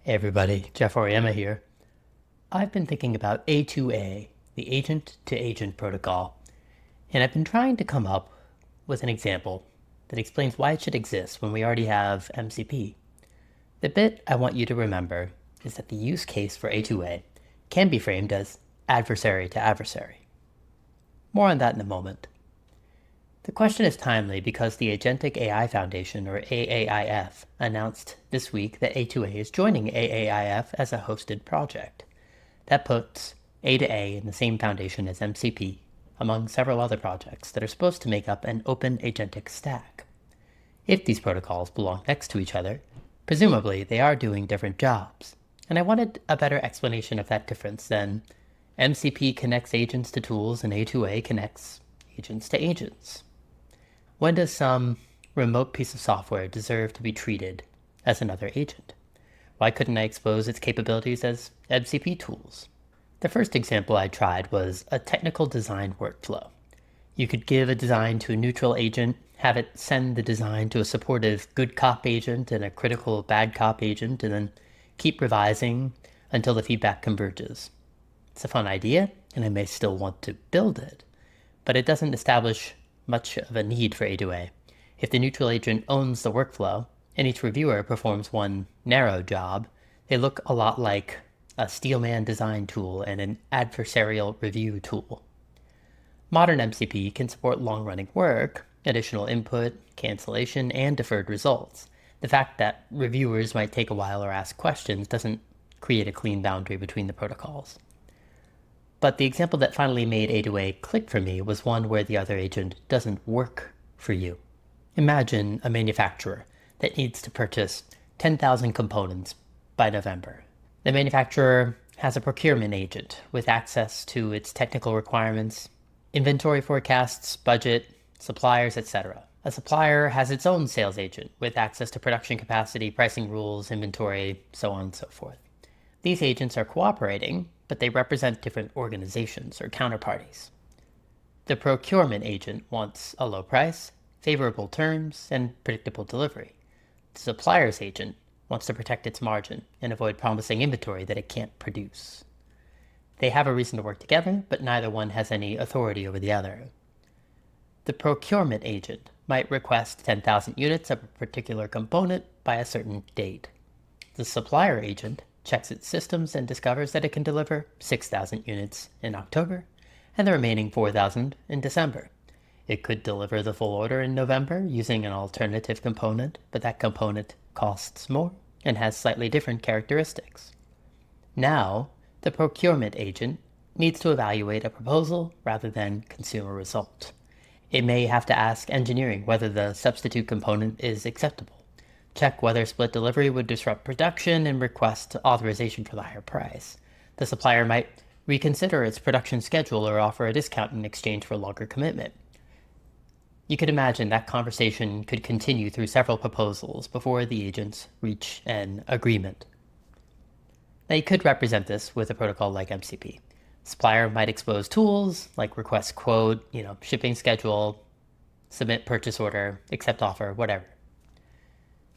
Hey everybody, Jeff Oriema here. I've been thinking about A2A, the agent-to-agent protocol, and I've been trying to come up with an example that explains why it should exist when we already have MCP. The bit I want you to remember is that the use case for A2A can be framed as adversary-to-adversary. More on that in a moment. The question is timely because the Agentic AI Foundation, or AAIF, announced this week that A2A is joining AAIF as a hosted project. That puts A2A in the same foundation as MCP, among several other projects that are supposed to make up an open agentic stack. If these protocols belong next to each other, presumably they are doing different jobs, and I wanted a better explanation of that difference than MCP connects agents to tools and A2A connects agents to agents. When does some remote piece of software deserve to be treated as another agent? Why couldn't I expose its capabilities as MCP tools? The first example I tried was a technical design workflow. You could give a design to a neutral agent, have it send the design to a supportive good cop agent and a critical bad cop agent, and then keep revising until the feedback converges. It's a fun idea, and I may still want to build it, but it doesn't establish much of a need for A2A. If the neutral agent owns the workflow, and each reviewer performs one narrow job, they look a lot like a Steelman design tool and an adversarial review tool. Modern MCP can support long-running work, additional input, cancellation, and deferred results. The fact that reviewers might take a while or ask questions doesn't create a clean boundary between the protocols. But the example that finally made A2A click for me was one where the other agent doesn't work for you. Imagine a manufacturer that needs to purchase 10,000 components by November. The manufacturer has a procurement agent with access to its technical requirements, inventory forecasts, budget, suppliers, etc. A supplier has its own sales agent with access to production capacity, pricing rules, inventory, so on and so forth. These agents are cooperating, but they represent different organizations or counterparties. The procurement agent wants a low price, favorable terms, and predictable delivery. The supplier's agent wants to protect its margin and avoid promising inventory that it can't produce. They have a reason to work together, but neither one has any authority over the other. The procurement agent might request 10,000 units of a particular component by a certain date. The supplier agent checks its systems and discovers that it can deliver 6,000 units in October and the remaining 4,000 in December. It could deliver the full order in November using an alternative component, but that component costs more and has slightly different characteristics. Now, the procurement agent needs to evaluate a proposal rather than consume a result. It may have to ask engineering whether the substitute component is acceptable, check whether split delivery would disrupt production, and request authorization for the higher price. The supplier might reconsider its production schedule or offer a discount in exchange for a longer commitment. You could imagine that conversation could continue through several proposals before the agents reach an agreement. Now you could represent this with a protocol like MCP. Supplier might expose tools like request quote, shipping schedule, submit purchase order, accept offer, whatever.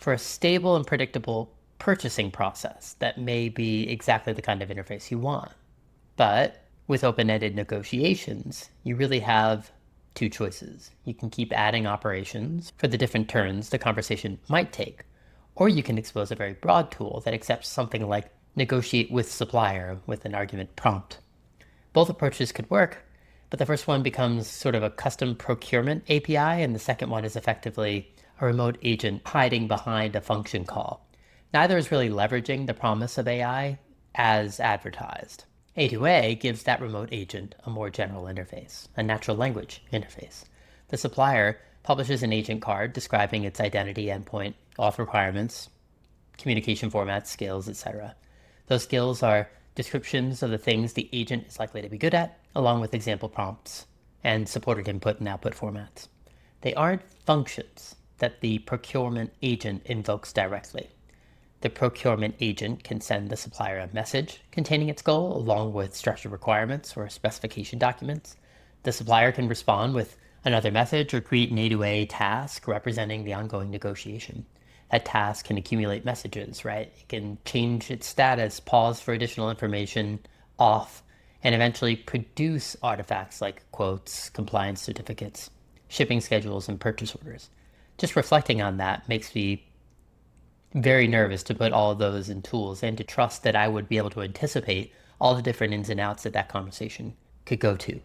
For a stable and predictable purchasing process, that may be exactly the kind of interface you want. But with open-ended negotiations, you really have two choices. You can keep adding operations for the different turns the conversation might take, or you can expose a very broad tool that accepts something like negotiate with supplier with an argument prompt. Both approaches could work, but the first one becomes sort of a custom procurement API, and the second one is effectively a remote agent hiding behind a function call. Neither is really leveraging the promise of AI as advertised. A2A gives that remote agent a more general interface, a natural language interface. The supplier publishes an agent card describing its identity, endpoint, auth requirements, communication formats, skills, etc. Those skills are descriptions of the things the agent is likely to be good at, along with example prompts and supported input and output formats. They aren't functions that the procurement agent invokes directly. The procurement agent can send the supplier a message containing its goal along with structured requirements or specification documents. The supplier can respond with another message or create an A2A task representing the ongoing negotiation. A task can accumulate messages, right? It can change its status, pause for additional information, off, and eventually produce artifacts like quotes, compliance certificates, shipping schedules, and purchase orders. Just reflecting on that makes me very nervous to put all of those in tools and to trust that I would be able to anticipate all the different ins and outs that conversation could go to.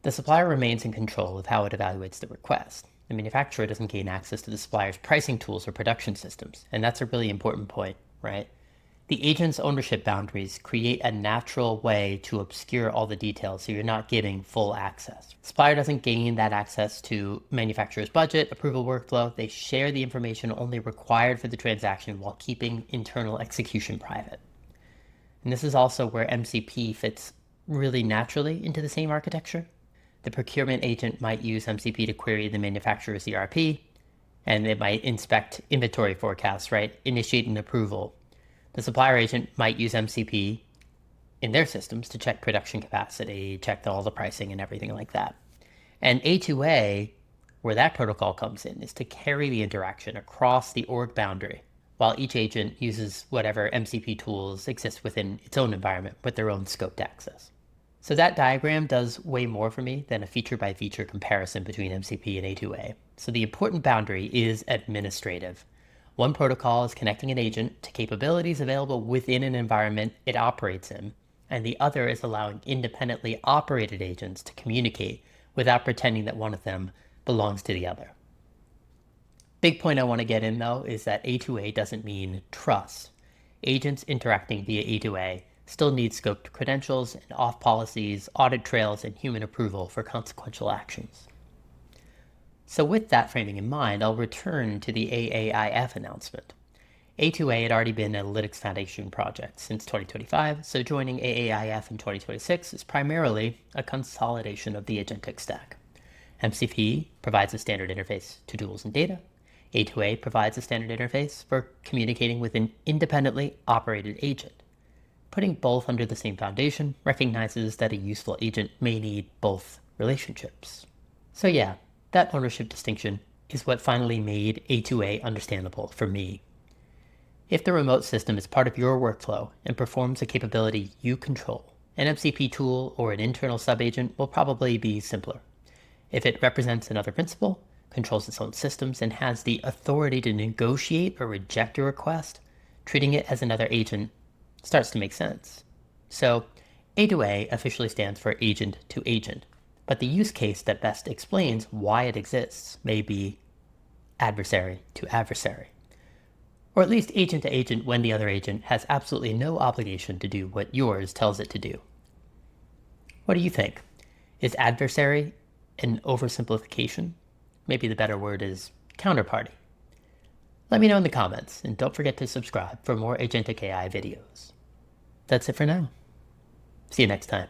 The supplier remains in control of how it evaluates the request. The manufacturer doesn't gain access to the supplier's pricing tools or production systems, and that's a really important point, right? The agent's ownership boundaries create a natural way to obscure all the details so you're not giving full access. Supplier doesn't gain that access to manufacturer's budget, approval workflow. They share the information only required for the transaction while keeping internal execution private. And this is also where MCP fits really naturally into the same architecture. The procurement agent might use MCP to query the manufacturer's ERP, and they might inspect inventory forecasts, right? Initiate an approval. The supplier agent might use MCP in their systems to check production capacity, check all the pricing and everything like that. And A2A, where that protocol comes in, is to carry the interaction across the org boundary, while each agent uses whatever MCP tools exist within its own environment with their own scoped access. So that diagram does way more for me than a feature-by-feature comparison between MCP and A2A. So the important boundary is administrative. One protocol is connecting an agent to capabilities available within an environment it operates in, and the other is allowing independently operated agents to communicate without pretending that one of them belongs to the other. Big point I want to get in, though, is that A2A doesn't mean trust. Agents interacting via A2A still need scoped credentials and auth policies, audit trails, and human approval for consequential actions. So with that framing in mind, I'll return to the AAIF announcement. A2A had already been a Linux Foundation project since 2025, so joining AAIF in 2026 is primarily a consolidation of the agentic stack. MCP provides a standard interface to tools and data. A2A provides a standard interface for communicating with an independently operated agent. Putting both under the same foundation recognizes that a useful agent may need both relationships. So yeah, that ownership distinction is what finally made A2A understandable for me. If the remote system is part of your workflow and performs a capability you control, an MCP tool or an internal subagent will probably be simpler. If it represents another principal, controls its own systems, and has the authority to negotiate or reject a request, treating it as another agent starts to make sense. So A2A officially stands for agent to agent, but the use case that best explains why it exists may be adversary to adversary, or at least agent to agent when the other agent has absolutely no obligation to do what yours tells it to do. What do you think? Is adversary an oversimplification? Maybe the better word is counterparty. Let me know in the comments, and don't forget to subscribe for more agentic AI videos. That's it for now. See you next time.